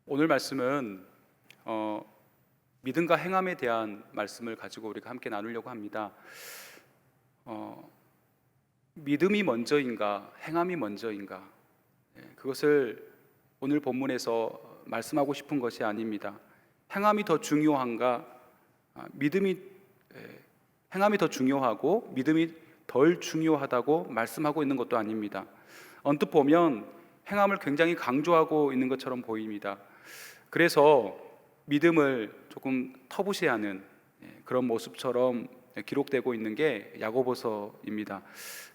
오늘 말씀은 믿음과 행함에 대한 말씀을 가지고 우리가 함께 나누려고 합니다. 믿음이 먼저인가, 행함이 먼저인가? 그것을 오늘 본문에서 말씀하고 싶은 것이 아닙니다. 행함이 더 중요한가? 행함이 더 중요하고 믿음이 덜 중요하다고 말씀하고 있는 것도 아닙니다. 언뜻 보면 행함을 굉장히 강조하고 있는 것처럼 보입니다. 그래서 믿음을 조금 터부시하는 그런 모습처럼 기록되고 있는 게 야고보서입니다.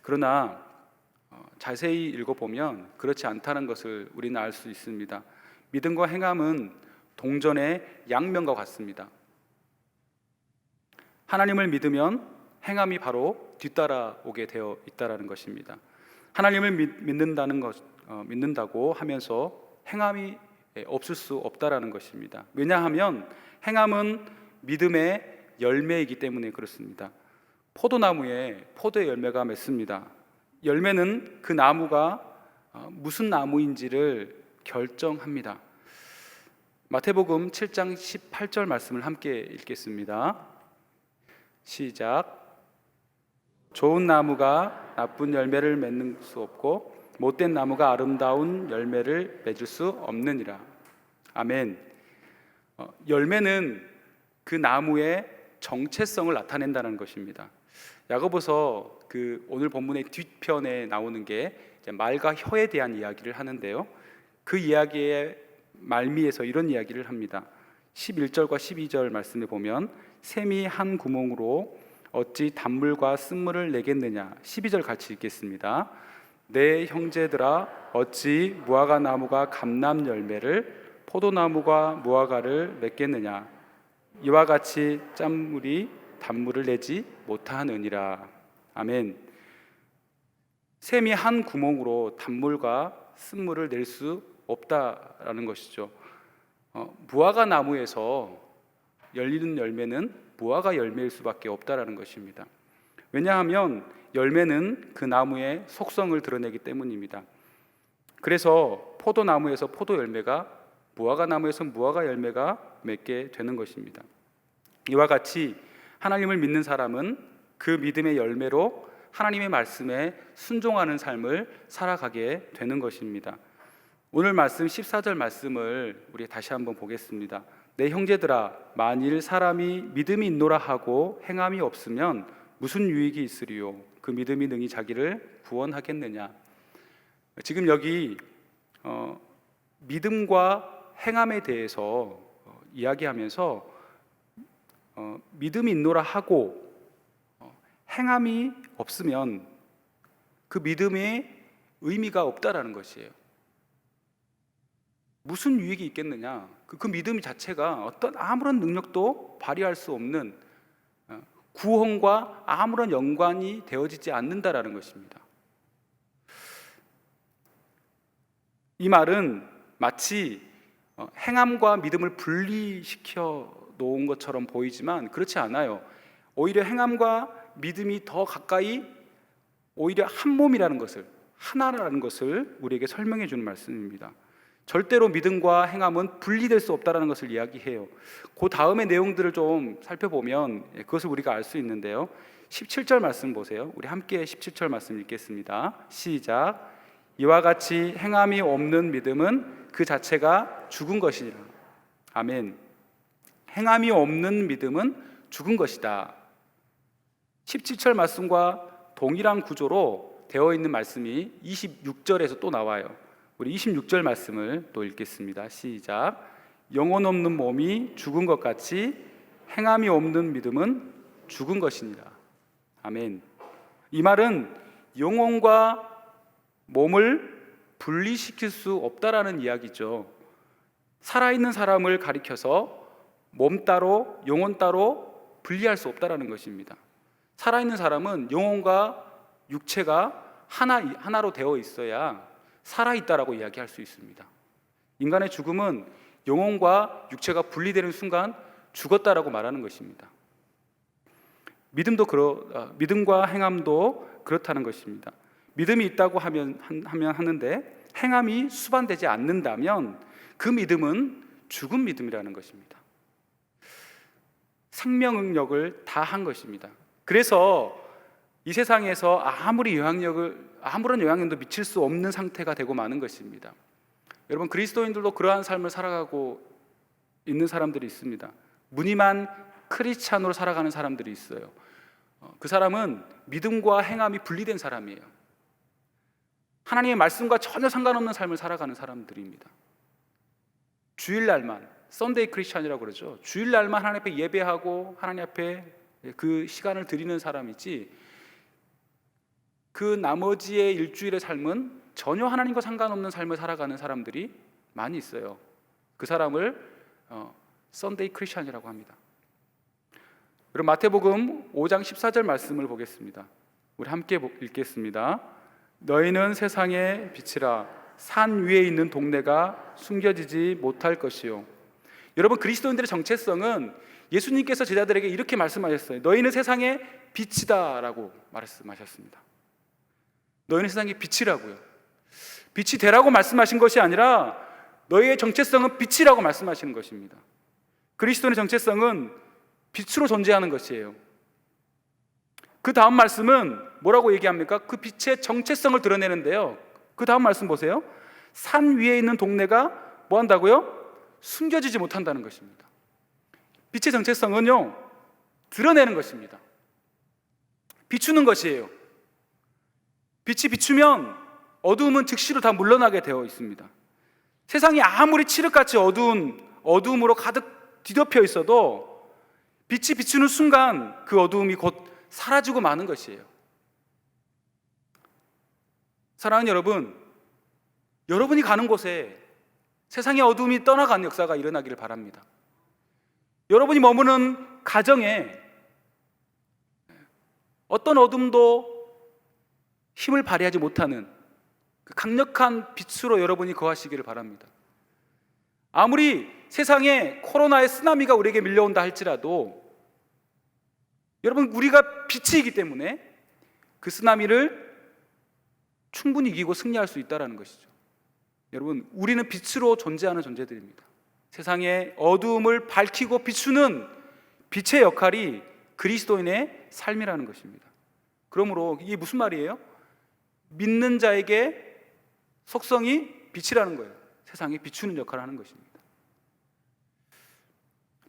그러나 자세히 읽어보면 그렇지 않다는 것을 우리는 알 수 있습니다. 믿음과 행함은 동전의 양면과 같습니다. 하나님을 믿으면 행함이 바로 뒤따라오게 되어 있다는 것입니다. 하나님을 믿는다고 하면서 행함이 없을 수 없다라는 것입니다. 왜냐하면 행함은 믿음의 열매이기 때문에 그렇습니다. 포도나무에 포도의 열매가 맺습니다. 열매는 그 나무가 무슨 나무인지를 결정합니다. 마태복음 7장 18절 말씀을 함께 읽겠습니다. 시작. 좋은 나무가 나쁜 열매를 맺는 수 없고 못된 나무가 아름다운 열매를 맺을 수 없느니라. 아멘. 열매는 그 나무의 정체성을 나타낸다는 것입니다. 야고보서 오늘 본문의 뒷편에 나오는 게 말과 혀에 대한 이야기를 하는데요. 그 이야기의 말미에서 이런 이야기를 합니다. 11절과 12절 말씀에 보면 샘이 한 구멍으로 어찌 단물과 쓴물을 내겠느냐. 12절 같이 읽겠습니다. 내 형제들아 어찌 무화과 나무가 감람 열매를 포도나무가 무화과를 맺겠느냐. 이와 같이 짠물이 단물을 내지 못하느니라. 아멘. 샘이 한 구멍으로 단물과 쓴물을 낼 수 없다라는 것이죠. 무화과 나무에서 열리는 열매는 무화과 열매일 수밖에 없다라는 것입니다. 왜냐하면 열매는 그 나무의 속성을 드러내기 때문입니다. 그래서 포도나무에서 포도 열매가, 무화과 나무에서 무화과 열매가 맺게 되는 것입니다. 이와 같이 하나님을 믿는 사람은 그 믿음의 열매로 하나님의 말씀에 순종하는 삶을 살아가게 되는 것입니다. 오늘 말씀 14절 말씀을 우리 다시 한번 보겠습니다. 내 형제들아 만일 사람이 믿음이 있노라 하고 행함이 없으면 무슨 유익이 있으리요? 그 믿음이 능히 자기를 구원하겠느냐? 지금 여기 믿음과 행함에 대해서 이야기하면서 믿음이 있노라 하고 행함이 없으면 그 믿음의 의미가 없다라는 것이에요. 무슨 유익이 있겠느냐? 그 믿음 자체가 어떤 아무런 능력도 발휘할 수 없는 구원과 아무런 연관이 되어지지 않는다라는 것입니다. 이 말은 마치 행함과 믿음을 분리시켜 놓은 것처럼 보이지만 그렇지 않아요. 오히려 행함과 믿음이 더 가까이 오히려 한 몸이라는 것을, 하나라는 것을 우리에게 설명해 주는 말씀입니다. 절대로 믿음과 행함은 분리될 수 없다는 것을 이야기해요. 그 다음의 내용들을 좀 살펴보면 그것을 우리가 알 수 있는데요. 17절 말씀 보세요. 우리 함께 17절 말씀 읽겠습니다. 시작. 이와 같이 행함이 없는 믿음은 그 자체가 죽은 것이니라. 아멘. 행함이 없는 믿음은 죽은 것이다. 17절 말씀과 동일한 구조로 되어 있는 말씀이 26절에서 또 나와요. 우리 26절 말씀을 또 읽겠습니다. 시작. 영혼 없는 몸이 죽은 것 같이 행함이 없는 믿음은 죽은 것이니라. 아멘. 이 말은 영혼과 몸을 분리시킬 수 없다라는 이야기죠. 살아있는 사람을 가리켜서 몸 따로 영혼 따로 분리할 수 없다라는 것입니다. 살아있는 사람은 영혼과 육체가 하나로 되어 있어야 살아있다라고 이야기할 수 있습니다. 인간의 죽음은 영혼과 육체가 분리되는 순간 죽었다라고 말하는 것입니다. 믿음과 행함도 그렇다는 것입니다. 믿음이 있다고 하면 하는데 행함이 수반되지 않는다면 그 믿음은 죽은 믿음이라는 것입니다. 생명 능력을 다 한 것입니다. 그래서 이 세상에서 아무런 영향력도 미칠 수 없는 상태가 되고 마는 것입니다. 여러분, 그리스도인들도 그러한 삶을 살아가고 있는 사람들이 있습니다. 무늬만 크리스찬으로 살아가는 사람들이 있어요. 그 사람은 믿음과 행함이 분리된 사람이에요. 하나님의 말씀과 전혀 상관없는 삶을 살아가는 사람들입니다. 주일날만, 썬데이 크리스찬이라고 그러죠. 주일날만 하나님 앞에 예배하고 하나님 앞에 그 시간을 드리는 사람이지, 그 나머지의 일주일의 삶은 전혀 하나님과 상관없는 삶을 살아가는 사람들이 많이 있어요. 그 사람을 썬데이 크리스찬이라고 합니다. 그럼 마태복음 5장 14절 말씀을 보겠습니다. 우리 함께 읽겠습니다. 너희는 세상의 빛이라. 산 위에 있는 동네가 숨겨지지 못할 것이요. 여러분, 그리스도인들의 정체성은 예수님께서 제자들에게 이렇게 말씀하셨어요. 너희는 세상의 빛이다 라고 말씀하셨습니다. 너희는 세상의 빛이라고요. 빛이 되라고 말씀하신 것이 아니라 너희의 정체성은 빛이라고 말씀하시는 것입니다. 그리스도인의 정체성은 빛으로 존재하는 것이에요. 그 다음 말씀은 뭐라고 얘기합니까? 그 빛의 정체성을 드러내는데요. 그 다음 말씀 보세요. 산 위에 있는 동네가 뭐 한다고요? 숨겨지지 못한다는 것입니다. 빛의 정체성은요, 드러내는 것입니다. 비추는 것이에요. 빛이 비추면 어두움은 즉시로 다 물러나게 되어 있습니다. 세상이 아무리 칠흑같이 어두움으로 가득 뒤덮여 있어도 빛이 비추는 순간 그 어두움이 곧 사라지고 마는 것이에요. 사랑하는 여러분, 여러분이 가는 곳에 세상의 어두움이 떠나가는 역사가 일어나기를 바랍니다. 여러분이 머무는 가정에 어떤 어둠도 힘을 발휘하지 못하는 그 강력한 빛으로 여러분이 거하시기를 바랍니다. 아무리 세상에 코로나의 쓰나미가 우리에게 밀려온다 할지라도 여러분, 우리가 빛이기 때문에 그 쓰나미를 충분히 이기고 승리할 수 있다는 것이죠. 여러분, 우리는 빛으로 존재하는 존재들입니다. 세상의 어두움을 밝히고 비추는 빛의 역할이 그리스도인의 삶이라는 것입니다. 그러므로 이게 무슨 말이에요? 믿는 자에게 속성이 빛이라는 거예요. 세상에 비추는 역할을 하는 것입니다.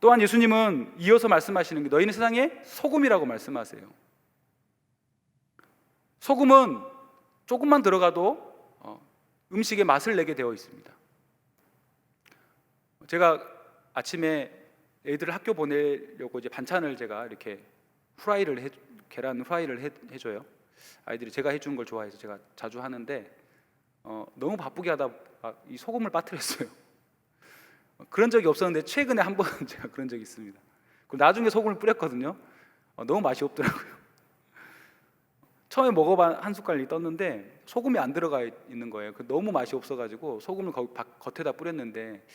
또한 예수님은 이어서 말씀하시는 게 너희는 세상의 소금이라고 말씀하세요. 소금은 조금만 들어가도 음식에 맛을 내게 되어 있습니다. 제가 아침에 애들을 학교 보내려고 이제 반찬을 제가 이렇게 계란 후라이를 해줘요. 아이들이 제가 해주는 걸 좋아해서 제가 자주 하는데 너무 바쁘게 하다 이 소금을 빠뜨렸어요. 그런 적이 없었는데 최근에 한 번 제가 그런 적이 있습니다. 나중에 소금을 뿌렸거든요. 너무 맛이 없더라고요. 처음에 먹어봐 한 숟갈이 떴는데 소금이 안 들어가 있는 거예요. 너무 맛이 없어가지고 소금을 겉에다 뿌렸는데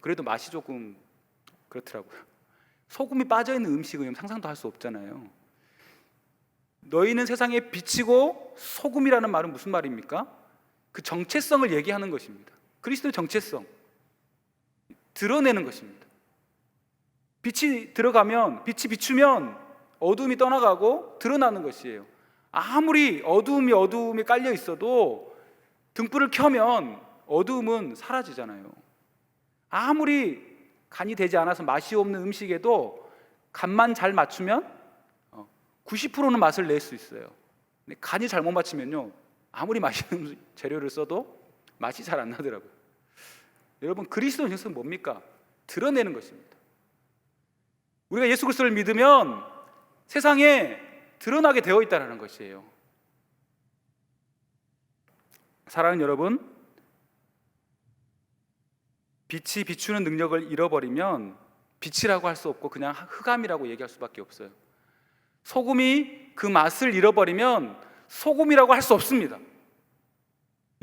그래도 맛이 조금 그렇더라고요. 소금이 빠져있는 음식은 상상도 할 수 없잖아요. 너희는 세상에 빛이고 소금이라는 말은 무슨 말입니까? 그 정체성을 얘기하는 것입니다. 그리스도의 정체성, 드러내는 것입니다. 빛이 들어가면, 빛이 비추면 어두움이 떠나가고 드러나는 것이에요. 아무리 어두움이 깔려 있어도 등불을 켜면 어두움은 사라지잖아요. 아무리 간이 되지 않아서 맛이 없는 음식에도 간만 잘 맞추면 90%는 맛을 낼 수 있어요. 근데 간이 잘못 맞추면요, 아무리 맛있는 재료를 써도 맛이 잘 안 나더라고요. 여러분, 그리스도의 정체성은 뭡니까? 드러내는 것입니다. 우리가 예수 그리스도를 믿으면 세상에 드러나게 되어 있다는 것이에요. 사랑하는 여러분, 빛이 비추는 능력을 잃어버리면 빛이라고 할 수 없고 그냥 흑암이라고 얘기할 수밖에 없어요. 소금이 그 맛을 잃어버리면 소금이라고 할 수 없습니다.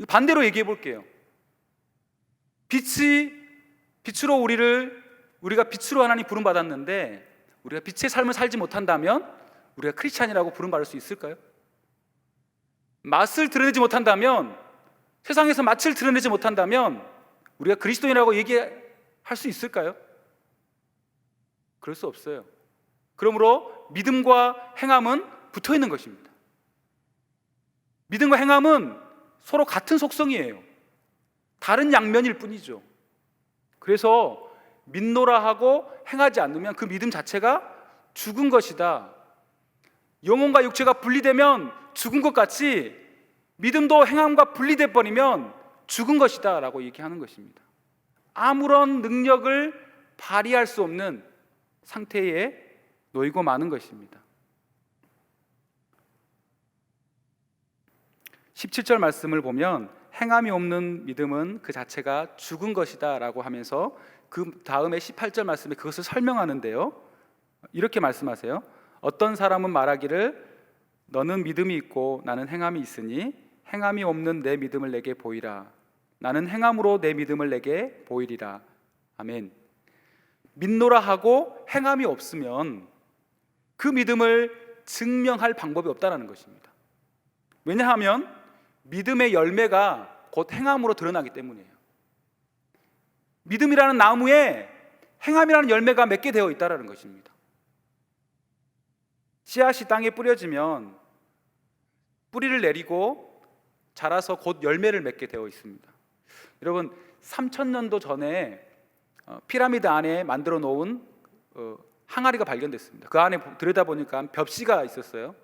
반대로 얘기해 볼게요. 빛으로 우리가 빛으로 하나님 부름 받았는데 우리가 빛의 삶을 살지 못한다면 우리가 크리스찬이라고 부름 받을 수 있을까요? 맛을 드러내지 못한다면, 세상에서 맛을 드러내지 못한다면 우리가 그리스도인이라고 얘기할 수 있을까요? 그럴 수 없어요. 그러므로 믿음과 행함은 붙어 있는 것입니다. 믿음과 행함은 서로 같은 속성이에요. 다른 양면일 뿐이죠. 그래서 믿노라 하고 행하지 않으면 그 믿음 자체가 죽은 것이다. 영혼과 육체가 분리되면 죽은 것 같이 믿음도 행함과 분리돼 버리면 죽은 것이다 라고 얘기하는 것입니다. 아무런 능력을 발휘할 수 없는 상태에 놓이고 마는 것입니다. 17절 말씀을 보면 행함이 없는 믿음은 그 자체가 죽은 것이다 라고 하면서 그 다음에 18절 말씀에 그것을 설명하는데요, 이렇게 말씀하세요. 어떤 사람은 말하기를 너는 믿음이 있고 나는 행함이 있으니 행함이 없는 내 믿음을 내게 보이라. 나는 행함으로 내 믿음을 내게 보이리라. 아멘. 믿노라 하고 행함이 없으면 그 믿음을 증명할 방법이 없다는 것입니다. 왜냐하면 믿음의 열매가 곧 행함으로 드러나기 때문이에요. 믿음이라는 나무에 행함이라는 열매가 맺게 되어 있다는 것입니다. 씨앗이 땅에 뿌려지면 뿌리를 내리고 자라서 곧 열매를 맺게 되어 있습니다. 여러분, 3000년도 전에 피라미드 안에 만들어 놓은 항아리가 발견됐습니다. 그 안에 들여다보니까 벽씨가 있었어요.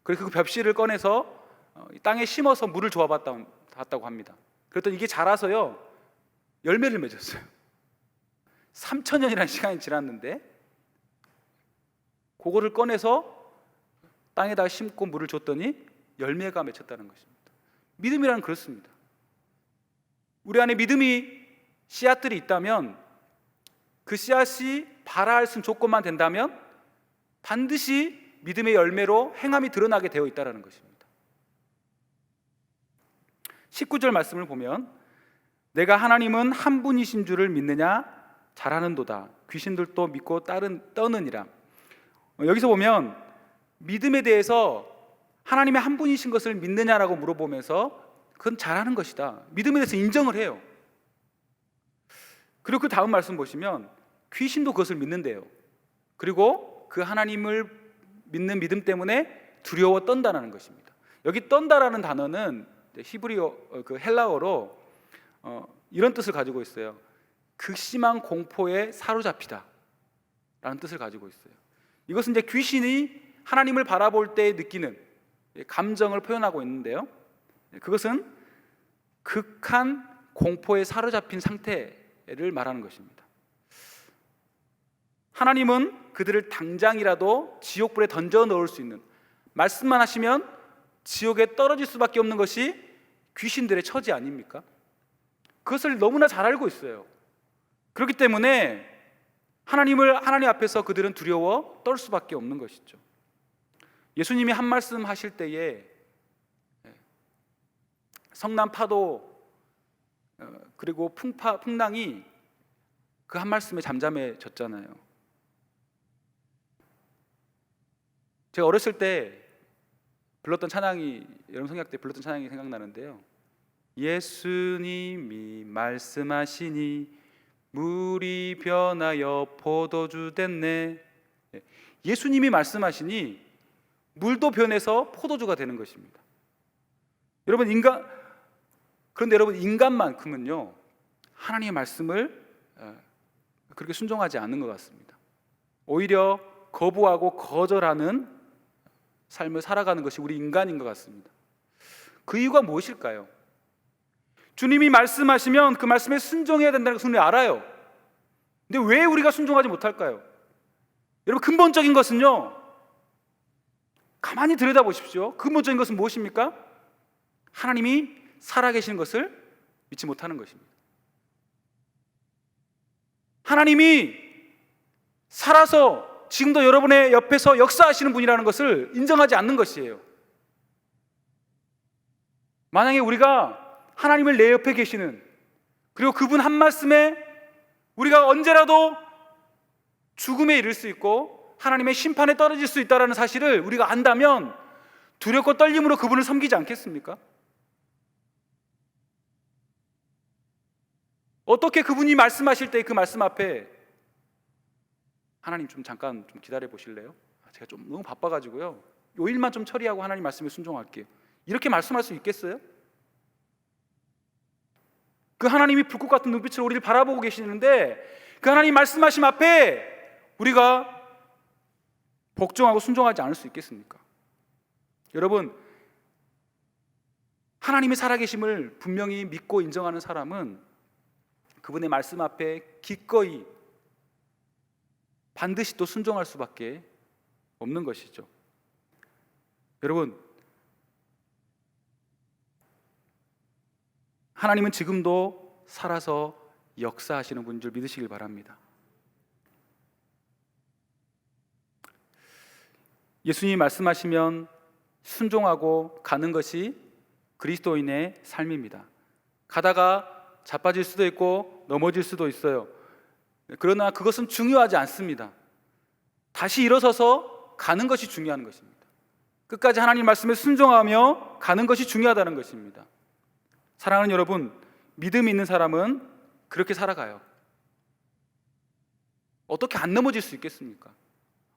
그래서 그 벽씨를 꺼내서 땅에 심어서 물을 주어봤다고 합니다. 그랬더니 이게 자라서요 열매를 맺었어요. 3000년이라는 시간이 지났는데 그거를 꺼내서 땅에다 심고 물을 줬더니 열매가 맺혔다는 것입니다. 믿음이란 그렇습니다. 우리 안에 믿음이 씨앗들이 있다면 그 씨앗이 발화할 수 있는 조건만 된다면 반드시 믿음의 열매로 행함이 드러나게 되어 있다는 것입니다. 19절 말씀을 보면 내가 하나님은 한 분이신 줄을 믿느냐 잘하는도다. 귀신들도 믿고 떠느니라. 여기서 보면 믿음에 대해서 하나님의 한 분이신 것을 믿느냐라고 물어보면서 그건 잘하는 것이다. 믿음에 대해서 인정을 해요. 그리고 그 다음 말씀 보시면 귀신도 그것을 믿는데요. 그리고 그 하나님을 믿는 믿음 때문에 두려워 떤다는 것입니다. 여기 떤다라는 단어는 히브리어 그 헬라어로 이런 뜻을 가지고 있어요. 극심한 공포에 사로잡히다 라는 뜻을 가지고 있어요. 이것은 이제 귀신이 하나님을 바라볼 때 느끼는 감정을 표현하고 있는데요, 그것은 극한 공포에 사로잡힌 상태를 말하는 것입니다. 하나님은 그들을 당장이라도 지옥불에 던져 넣을 수 있는, 말씀만 하시면 지옥에 떨어질 수밖에 없는 것이 귀신들의 처지 아닙니까? 그것을 너무나 잘 알고 있어요. 그렇기 때문에 하나님 앞에서 그들은 두려워 떨 수밖에 없는 것이죠. 예수님이 한 말씀 하실 때에 성난 파도 그리고 풍랑이 그 한 말씀에 잠잠해졌잖아요. 제가 어렸을 때 불렀던 찬양이, 여름 성약 때 불렀던 찬양이 생각나는데요. 예수님이 말씀하시니 물이 변하여 포도주 됐네. 예수님이 말씀하시니 물도 변해서 포도주가 되는 것입니다. 그런데 여러분, 인간만큼은요 하나님의 말씀을 그렇게 순종하지 않는 것 같습니다. 오히려 거부하고 거절하는 삶을 살아가는 것이 우리 인간인 것 같습니다. 그 이유가 무엇일까요? 주님이 말씀하시면 그 말씀에 순종해야 된다는 것을 우리 알아요. 근데 왜 우리가 순종하지 못할까요? 여러분, 근본적인 것은요, 가만히 들여다보십시오. 근본적인 것은 무엇입니까? 하나님이 살아계신 것을 믿지 못하는 것입니다. 하나님이 살아서 지금도 여러분의 옆에서 역사하시는 분이라는 것을 인정하지 않는 것이에요. 만약에 우리가 하나님을 내 옆에 계시는, 그리고 그분 한 말씀에 우리가 언제라도 죽음에 이를 수 있고 하나님의 심판에 떨어질 수 있다는 사실을 우리가 안다면 두렵고 떨림으로 그분을 섬기지 않겠습니까? 어떻게 그분이 말씀하실 때 그 말씀 앞에 하나님 좀 잠깐 좀 기다려 보실래요? 제가 좀 너무 바빠가지고요, 요 일만 좀 처리하고 하나님 말씀에 순종할게요, 이렇게 말씀할 수 있겠어요? 그 하나님이 불꽃 같은 눈빛으로 우리를 바라보고 계시는데 그 하나님 말씀하심 앞에 우리가 복종하고 순종하지 않을 수 있겠습니까? 여러분, 하나님의 살아계심을 분명히 믿고 인정하는 사람은 그분의 말씀 앞에 기꺼이 반드시 또 순종할 수밖에 없는 것이죠. 여러분, 하나님은 지금도 살아서 역사하시는 분인 줄 믿으시길 바랍니다. 예수님이 말씀하시면 순종하고 가는 것이 그리스도인의 삶입니다. 가다가 자빠질 수도 있고 넘어질 수도 있어요. 그러나 그것은 중요하지 않습니다. 다시 일어서서 가는 것이 중요한 것입니다. 끝까지 하나님 말씀에 순종하며 가는 것이 중요하다는 것입니다. 사랑하는 여러분, 믿음이 있는 사람은 그렇게 살아가요. 어떻게 안 넘어질 수 있겠습니까?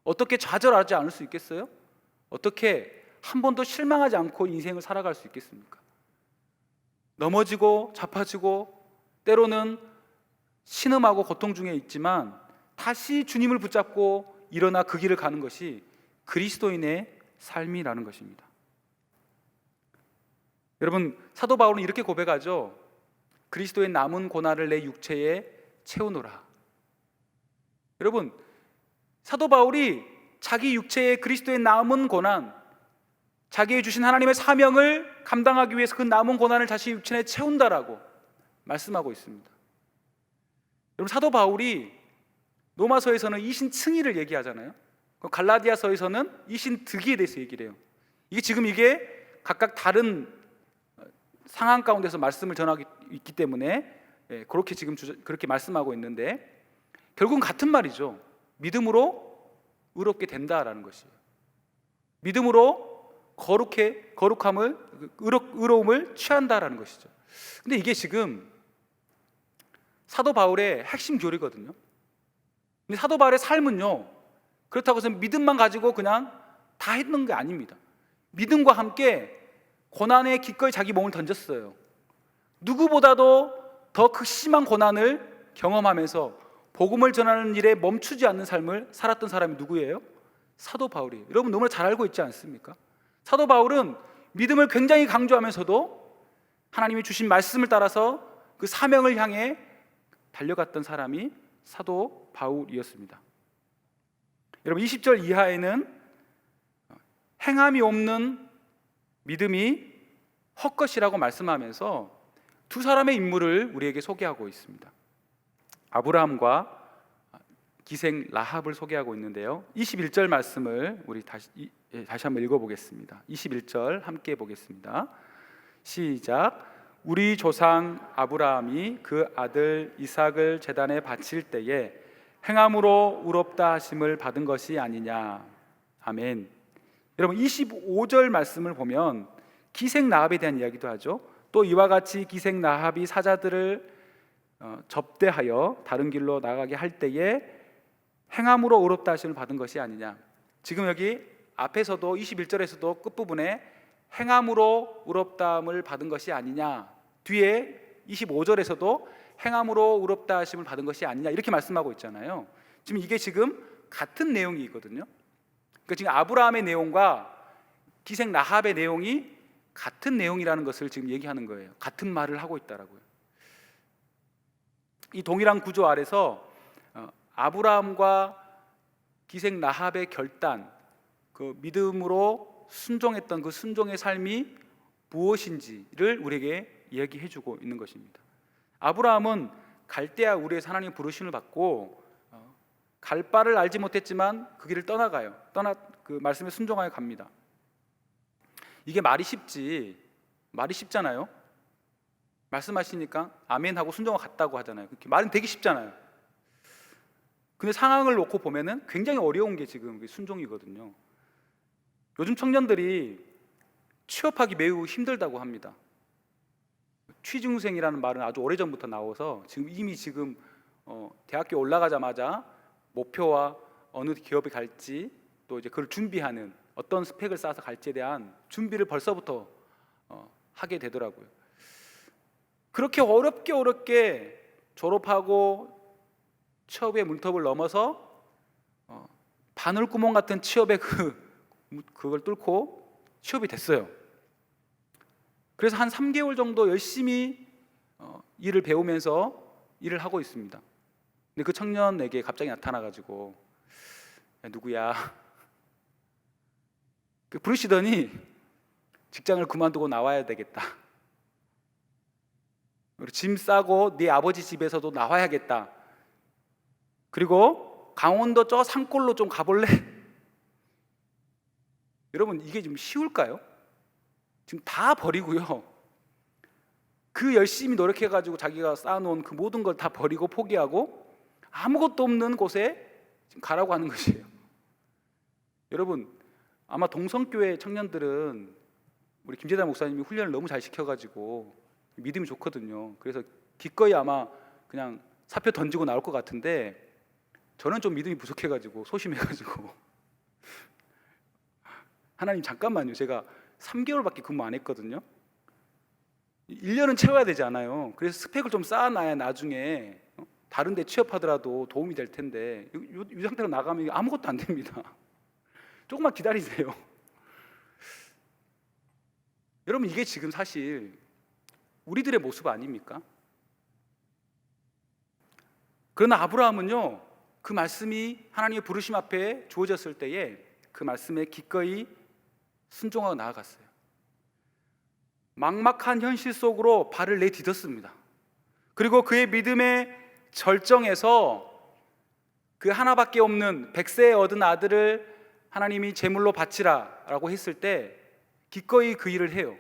어떻게 좌절하지 않을 수 있겠어요? 어떻게 한 번도 실망하지 않고 인생을 살아갈 수 있겠습니까? 넘어지고 자빠지고 때로는 신음하고 고통 중에 있지만 다시 주님을 붙잡고 일어나 그 길을 가는 것이 그리스도인의 삶이라는 것입니다. 여러분, 사도 바울은 이렇게 고백하죠. 그리스도의 남은 고난을 내 육체에 채우노라. 여러분, 사도 바울이 자기 육체에 그리스도의 남은 고난, 자기에게 주신 하나님의 사명을 감당하기 위해서 그 남은 고난을 자신 육체에 채운다라고 말씀하고 있습니다. 여러분, 사도 바울이 로마서에서는 이신층의를 얘기하잖아요. 갈라디아서에서는 이신득의에 대해서 얘기를 해요. 이게 각각 다른 상황 가운데서 말씀을 전하고 있기 때문에 그렇게 지금 그렇게 말씀하고 있는데 결국은 같은 말이죠. 믿음으로 의롭게 된다라는 것이에요. 믿음으로 의로움을 취한다라는 것이죠. 근데 이게 지금 사도 바울의 핵심 교리거든요. 근데 사도 바울의 삶은요, 그렇다고 해서 믿음만 가지고 그냥 다 했는 게 아닙니다. 믿음과 함께 고난에 기꺼이 자기 몸을 던졌어요. 누구보다도 더 극심한 고난을 경험하면서 복음을 전하는 일에 멈추지 않는 삶을 살았던 사람이 누구예요? 사도 바울이에요. 여러분 너무나 잘 알고 있지 않습니까? 사도 바울은 믿음을 굉장히 강조하면서도 하나님이 주신 말씀을 따라서 그 사명을 향해 달려갔던 사람이 사도 바울이었습니다. 여러분, 20절 이하에는 행함이 없는 믿음이 헛것이라고 말씀하면서 두 사람의 인물을 우리에게 소개하고 있습니다. 아브라함과 기생 라합을 소개하고 있는데요, 21절 말씀을 우리 다시 한번 읽어보겠습니다. 21절 함께 보겠습니다. 시작. 우리 조상 아브라함이 그 아들 이삭을 제단에 바칠 때에 행함으로 의롭다 하심을 받은 것이 아니냐. 아멘. 여러분, 25절 말씀을 보면 기생 라합에 대한 이야기도 하죠. 또 이와 같이 기생 라합이 사자들을 접대하여 다른 길로 나가게 할 때에 행함으로 의롭다 하심을 받은 것이 아니냐. 지금 여기 앞에서도 21절에서도 끝부분에 행함으로 의롭다함을 받은 것이 아니냐, 뒤에 25절에서도 행함으로 의롭다 하심을 받은 것이 아니냐, 이렇게 말씀하고 있잖아요. 지금 이게 지금 같은 내용이거든요. 그러니까 지금 아브라함의 내용과 기생 라합의 내용이 같은 내용이라는 것을 지금 얘기하는 거예요. 같은 말을 하고 있다라고요. 이 동일한 구조 아래서 아브라함과 기생 라합의 결단, 그 믿음으로 순종했던 그 순종의 삶이 무엇인지를 우리에게 이야기해주고 있는 것입니다. 아브라함은 갈대아 우르에서 하나님의 부르심을 받고 갈 바를 알지 못했지만 그 길을 떠나가요. 그 말씀에 순종하여 갑니다. 이게 말이 쉽잖아요. 말씀하시니까 아멘 하고 순종하고 갔다고 하잖아요. 말은 되게 쉽잖아요. 근데 상황을 놓고 보면은 굉장히 어려운 게 지금 순종이거든요. 요즘 청년들이 취업하기 매우 힘들다고 합니다. 취중생이라는 말은 아주 오래전부터 나와서 지금 대학교 올라가자마자 목표와 어느 기업에 갈지, 또 이제 그걸 준비하는, 어떤 스펙을 쌓아서 갈지에 대한 준비를 벌써부터 하게 되더라고요. 그렇게 어렵게 졸업하고 취업의 문턱을 넘어서 바늘구멍 같은 취업의 그걸 뚫고 취업이 됐어요. 그래서 한 3개월 정도 열심히 일을 배우면서 일을 하고 있습니다. 근데 그 청년에게 갑자기 나타나가지고, 야, 누구야? 부르시더니 직장을 그만두고 나와야 되겠다. 그리고 짐 싸고 네 아버지 집에서도 나와야겠다. 그리고 강원도 저 산골로 좀 가볼래? 여러분, 이게 좀 쉬울까요? 지금 다 버리고요, 그 열심히 노력해가지고 자기가 쌓아놓은 그 모든 걸 다 버리고 포기하고 아무것도 없는 곳에 지금 가라고 하는 것이에요. 여러분, 아마 동성교회 청년들은 우리 김재달 목사님이 훈련을 너무 잘 시켜가지고 믿음이 좋거든요. 그래서 기꺼이 아마 그냥 사표 던지고 나올 것 같은데, 저는 좀 믿음이 부족해가지고 소심해가지고 하나님 잠깐만요, 제가 3개월밖에 근무 안 했거든요. 1년은 채워야 되지 않아요. 그래서 스펙을 좀 쌓아놔야 나중에 다른 데 취업하더라도 도움이 될 텐데, 이 상태로 나가면 아무것도 안 됩니다. 조금만 기다리세요. 여러분, 이게 지금 사실 우리들의 모습 아닙니까? 그러나 아브라함은요, 그 말씀이 하나님의 부르심 앞에 주어졌을 때에 그 말씀에 기꺼이 순종하고 나아갔어요. 막막한 현실 속으로 발을 내디뎠습니다. 그리고 그의 믿음의 절정에서 그 하나밖에 없는 100세에 얻은 아들을 하나님이 제물로 바치라 라고 했을 때 기꺼이 그 일을 해요.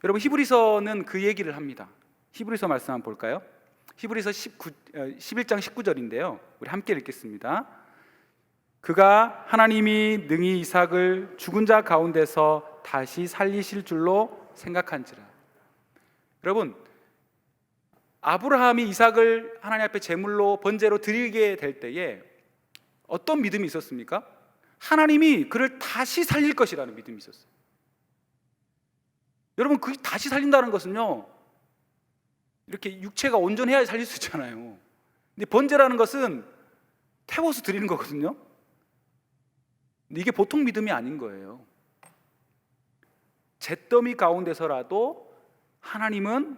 여러분, 히브리서는 그 얘기를 합니다. 히브리서 말씀 한번 볼까요? 히브리서 11장 19절인데요 우리 함께 읽겠습니다. 그가 하나님이 능히 이삭을 죽은 자 가운데서 다시 살리실 줄로 생각한지라. 여러분, 아브라함이 이삭을 하나님 앞에 제물로 번제로 드리게 될 때에 어떤 믿음이 있었습니까? 하나님이 그를 다시 살릴 것이라는 믿음이 있었어요. 여러분, 그 다시 살린다는 것은요, 이렇게 육체가 온전해야 살릴 수 있잖아요. 근데 번제라는 것은 태워서 드리는 거거든요. 근데 이게 보통 믿음이 아닌 거예요. 잿더미 가운데서라도 하나님은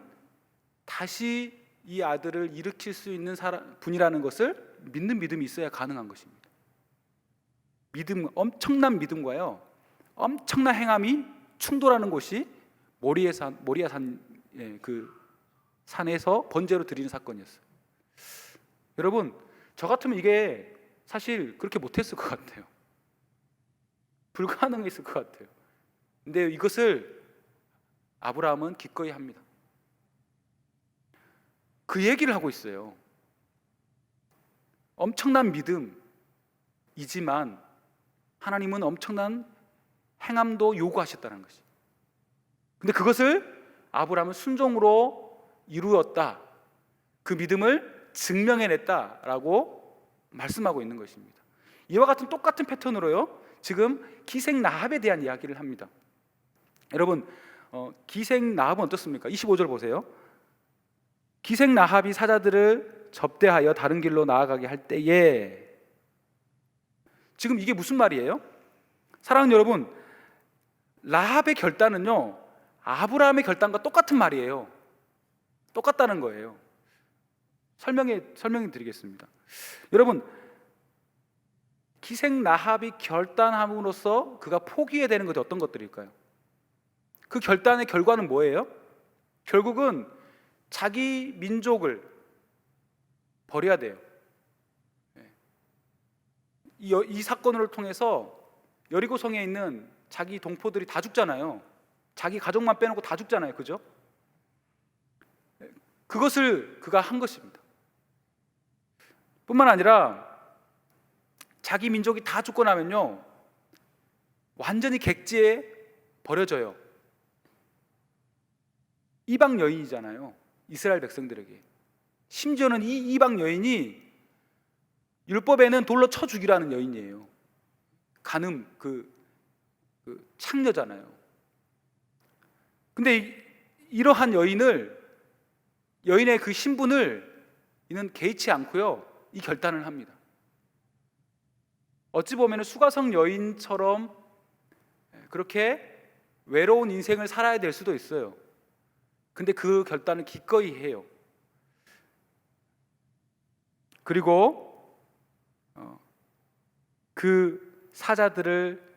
다시 이 아들을 일으킬 수 있는 분이라는 것을 믿는 믿음이 있어야 가능한 것입니다. 엄청난 믿음과요, 엄청난 행함이 충돌하는 곳이 모리아산 그 산에서 번제로 드리는 사건이었어요. 여러분, 저 같으면 이게 사실 그렇게 못했을 것 같아요. 불가능했을 것 같아요. 근데 이것을 아브라함은 기꺼이 합니다. 그 얘기를 하고 있어요. 엄청난 믿음이지만 하나님은 엄청난 행함도 요구하셨다는 것이. 근데 그것을 아브라함은 순종으로 이루었다, 그 믿음을 증명해냈다라고 말씀하고 있는 것입니다. 이와 같은 똑같은 패턴으로요, 지금 기생 라합에 대한 이야기를 합니다. 여러분, 기생 라합은 어떻습니까? 25절 보세요. 기생 라합이 사자들을 접대하여 다른 길로 나아가게 할 때에, 지금 이게 무슨 말이에요? 사랑하는 여러분, 라합의 결단은요, 아브라함의 결단과 똑같은 말이에요. 똑같다는 거예요. 설명해 드리겠습니다. 여러분, 기생 라합이 결단함으로써 그가 포기해야 되는 것이 어떤 것들일까요? 그 결단의 결과는 뭐예요? 결국은 자기 민족을 버려야 돼요. 이 사건을 통해서 여리고성에 있는 자기 동포들이 다 죽잖아요. 자기 가족만 빼놓고 다 죽잖아요. 그죠? 그것을 그가 한 것입니다. 뿐만 아니라 자기 민족이 다 죽고 나면요, 완전히 객지에 버려져요. 이방 여인이잖아요. 이스라엘 백성들에게. 심지어는 이 이방 여인이 율법에는 돌로 쳐 죽이라는 여인이에요. 간음, 그 창녀잖아요. 근데 이러한 여인의 그 신분을 이는 개의치 않고요, 이 결단을 합니다. 어찌 보면 수가성 여인처럼 그렇게 외로운 인생을 살아야 될 수도 있어요. 근데 그 결단을 기꺼이 해요. 그리고 그 사자들을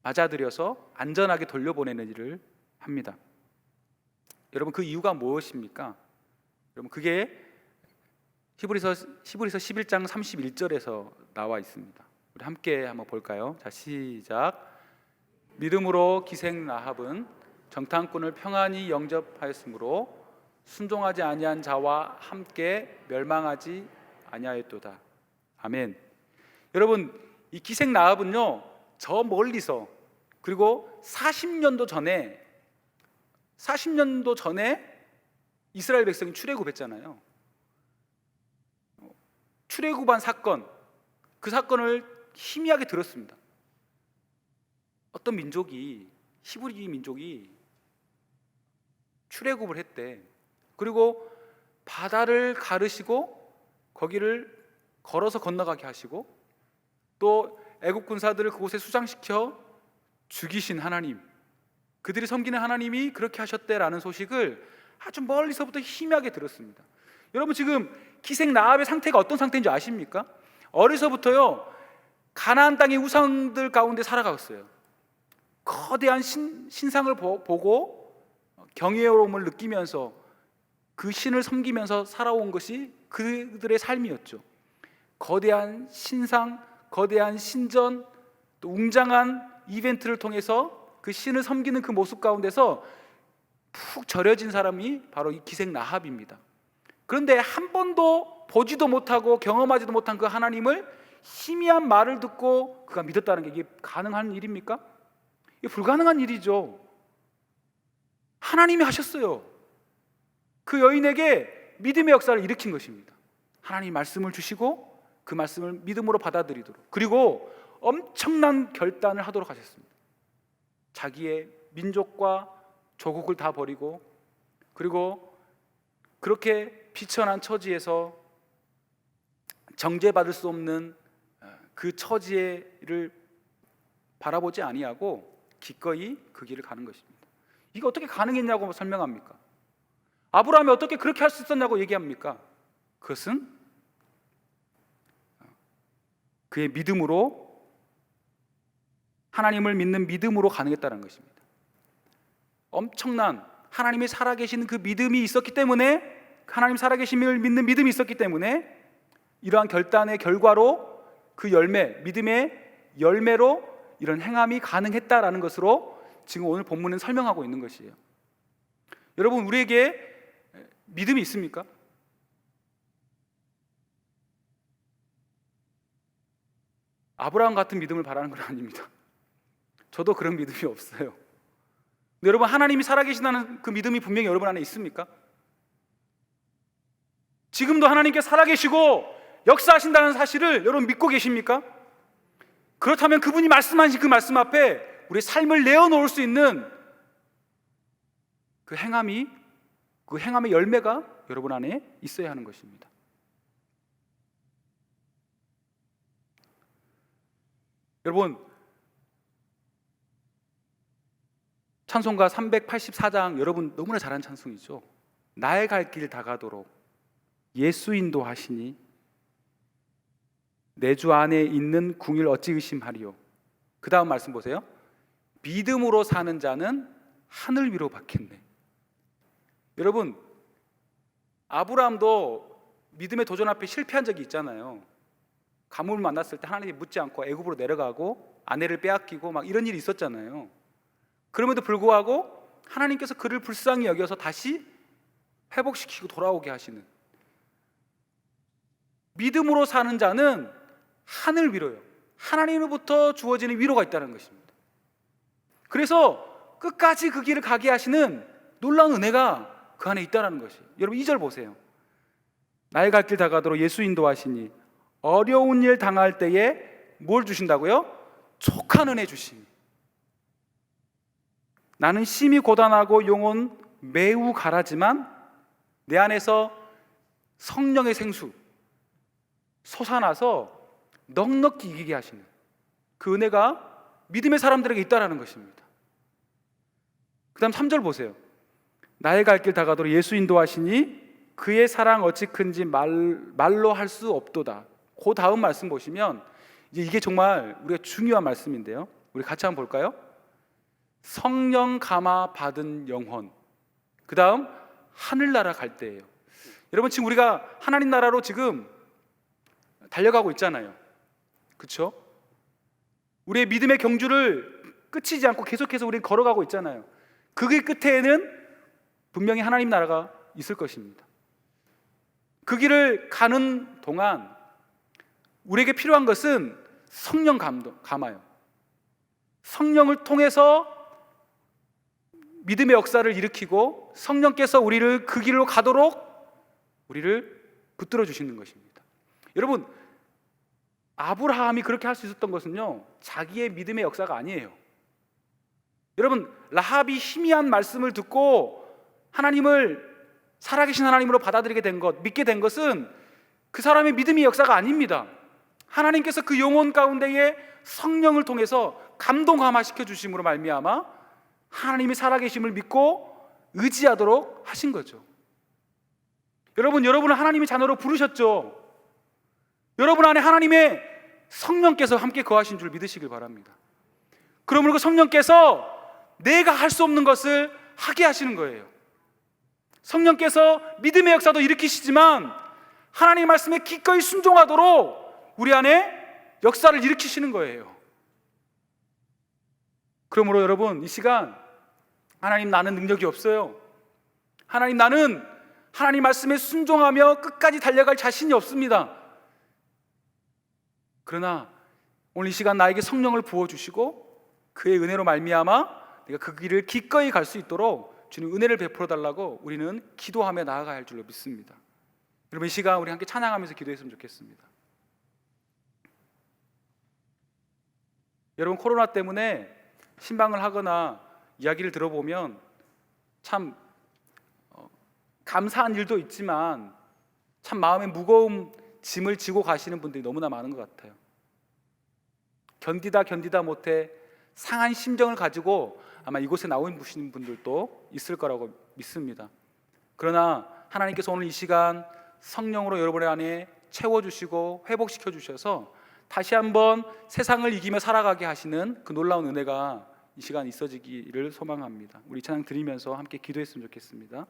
맞아들여서 안전하게 돌려보내는 일을 합니다. 여러분, 그 이유가 무엇입니까? 여러분, 그게 히브리서 11장 31절에서 나와 있습니다. 우리 함께 한번 볼까요? 자, 시작. 믿음으로 기생 라합은 정탐꾼을 평안히 영접하였으므로 순종하지 아니한 자와 함께 멸망하지 아니하였도다. 아멘. 여러분, 이 기생 라합은요, 저 멀리서, 그리고 40년도 전에 이스라엘 백성이 출애굽했잖아요. 출애굽한 사건, 그 사건을 희미하게 들었습니다. 어떤 민족이, 히브리 민족이 출애굽을 했대. 그리고 바다를 가르시고 거기를 걸어서 건너가게 하시고, 또 애국 군사들을 그곳에 수장시켜 죽이신 하나님, 그들이 섬기는 하나님이 그렇게 하셨대라는 소식을 아주 멀리서부터 희미하게 들었습니다. 여러분, 지금 기생 라합의 상태가 어떤 상태인지 아십니까? 어려서부터요, 가나안 땅의 우상들 가운데 살아갔어요. 거대한 신상을 보고 경외로움을 느끼면서 그 신을 섬기면서 살아온 것이 그들의 삶이었죠. 거대한 신상, 거대한 신전, 또 웅장한 이벤트를 통해서 그 신을 섬기는 그 모습 가운데서 푹 절여진 사람이 바로 이 기생 라합입니다. 그런데 한 번도 보지도 못하고 경험하지도 못한 그 하나님을 희미한 말을 듣고 그가 믿었다는 게 이게 가능한 일입니까? 이게 불가능한 일이죠. 하나님이 하셨어요. 그 여인에게 믿음의 역사를 일으킨 것입니다. 하나님이 말씀을 주시고 그 말씀을 믿음으로 받아들이도록, 그리고 엄청난 결단을 하도록 하셨습니다. 자기의 민족과 조국을 다 버리고, 그리고 그렇게 비천한 처지에서 정죄받을 수 없는 그 처지를 바라보지 아니하고 기꺼이 그 길을 가는 것입니다. 이게 어떻게 가능했냐고 설명합니까? 아브라함이 어떻게 그렇게 할 수 있었냐고 얘기합니까? 그것은 그의 믿음으로, 하나님을 믿는 믿음으로 가능했다는 것입니다. 엄청난 하나님이 살아계시는 그 믿음이 있었기 때문에, 하나님 살아계심을 믿는 믿음이 있었기 때문에 이러한 결단의 결과로 그 열매, 믿음의 열매로 이런 행함이 가능했다라는 것으로 지금 오늘 본문은 설명하고 있는 것이에요. 여러분, 우리에게 믿음이 있습니까? 아브라함 같은 믿음을 바라는 건 아닙니다. 저도 그런 믿음이 없어요. 근데 여러분, 하나님이 살아계신다는 그 믿음이 분명히 여러분 안에 있습니까? 지금도 하나님께 살아계시고 역사하신다는 사실을 여러분 믿고 계십니까? 그렇다면 그분이 말씀하신 그 말씀 앞에 우리의 삶을 내어놓을 수 있는 그 행함의 열매가 여러분 안에 있어야 하는 것입니다. 여러분, 찬송가 384장 여러분 너무나 잘하는 찬송이죠. 나의 갈 길 다가도록 예수 인도하시니 내 주 안에 있는 궁일 어찌 의심하리요. 그 다음 말씀 보세요. 믿음으로 사는 자는 하늘 위로 받겠네. 여러분, 아브라함도 믿음의 도전 앞에 실패한 적이 있잖아요. 가뭄을 만났을 때 하나님이 묻지 않고 애굽으로 내려가고 아내를 빼앗기고 막 이런 일이 있었잖아요. 그럼에도 불구하고 하나님께서 그를 불쌍히 여겨서 다시 회복시키고 돌아오게 하시는, 믿음으로 사는 자는 하늘 위로요, 하나님으로부터 주어지는 위로가 있다는 것입니다. 그래서 끝까지 그 길을 가게 하시는 놀라운 은혜가 그 안에 있다는 것이. 여러분 2절 보세요. 나의 갈 길 다가도록 예수 인도하시니 어려운 일 당할 때에 뭘 주신다고요? 촉한 은혜 주시니. 나는 심히 고단하고 영혼 매우 가라지만 내 안에서 성령의 생수 솟아나서 넉넉히 이기게 하시는 그 은혜가 믿음의 사람들에게 있다는 것입니다. 그 다음 3절 보세요. 나의 갈 길 다가도록 예수 인도하시니 그의 사랑 어찌 큰지 말로 할 수 없도다. 그 다음 말씀 보시면 이게 정말 우리가 중요한 말씀인데요, 우리 같이 한번 볼까요? 성령 감화 받은 영혼, 그 다음 하늘나라 갈 때예요. 여러분 지금 우리가 하나님 나라로 지금 달려가고 있잖아요. 그렇죠? 우리의 믿음의 경주를 끝이지 않고 계속해서 우리는 걸어가고 있잖아요. 그 길 끝에는 분명히 하나님 나라가 있을 것입니다. 그 길을 가는 동안 우리에게 필요한 것은 성령 감화요. 성령을 통해서 믿음의 역사를 일으키고 성령께서 우리를 그 길로 가도록 우리를 붙들어 주시는 것입니다. 여러분 아브라함이 그렇게 할 수 있었던 것은요, 자기의 믿음의 역사가 아니에요. 여러분 라합이 희미한 말씀을 듣고 하나님을 살아계신 하나님으로 받아들이게 된 것, 믿게 된 것은 그 사람의 믿음의 역사가 아닙니다. 하나님께서 그 영혼 가운데에 성령을 통해서 감동 감화시켜 주심으로 말미암아 하나님이 살아계심을 믿고 의지하도록 하신 거죠. 여러분을 하나님의 자녀로 부르셨죠. 여러분 안에 하나님의 성령께서 함께 거하신 줄 믿으시길 바랍니다. 그러므로 그 성령께서 내가 할 수 없는 것을 하게 하시는 거예요. 성령께서 믿음의 역사도 일으키시지만 하나님의 말씀에 기꺼이 순종하도록 우리 안에 역사를 일으키시는 거예요. 그러므로 여러분 이 시간, 하나님 나는 능력이 없어요, 하나님 나는 하나님 말씀에 순종하며 끝까지 달려갈 자신이 없습니다. 그러나 오늘 이 시간 나에게 성령을 부어주시고 그의 은혜로 말미암아 내가 그 길을 기꺼이 갈 수 있도록 주님 은혜를 베풀어 달라고 우리는 기도하며 나아가야 할 줄로 믿습니다. 여러분 이 시간 우리 함께 찬양하면서 기도했으면 좋겠습니다. 여러분 코로나 때문에 신방을 하거나 이야기를 들어보면 참 감사한 일도 있지만 참 마음에 무거운 짐을 지고 가시는 분들이 너무나 많은 것 같아요. 견디다 못해 상한 심정을 가지고 아마 이곳에 나오시는 분들도 있을 거라고 믿습니다. 그러나 하나님께서 오늘 이 시간 성령으로 여러분의 안에 채워주시고 회복시켜 주셔서 다시 한번 세상을 이기며 살아가게 하시는 그 놀라운 은혜가 이 시간 있어지기를 소망합니다. 우리 찬양 드리면서 함께 기도했으면 좋겠습니다.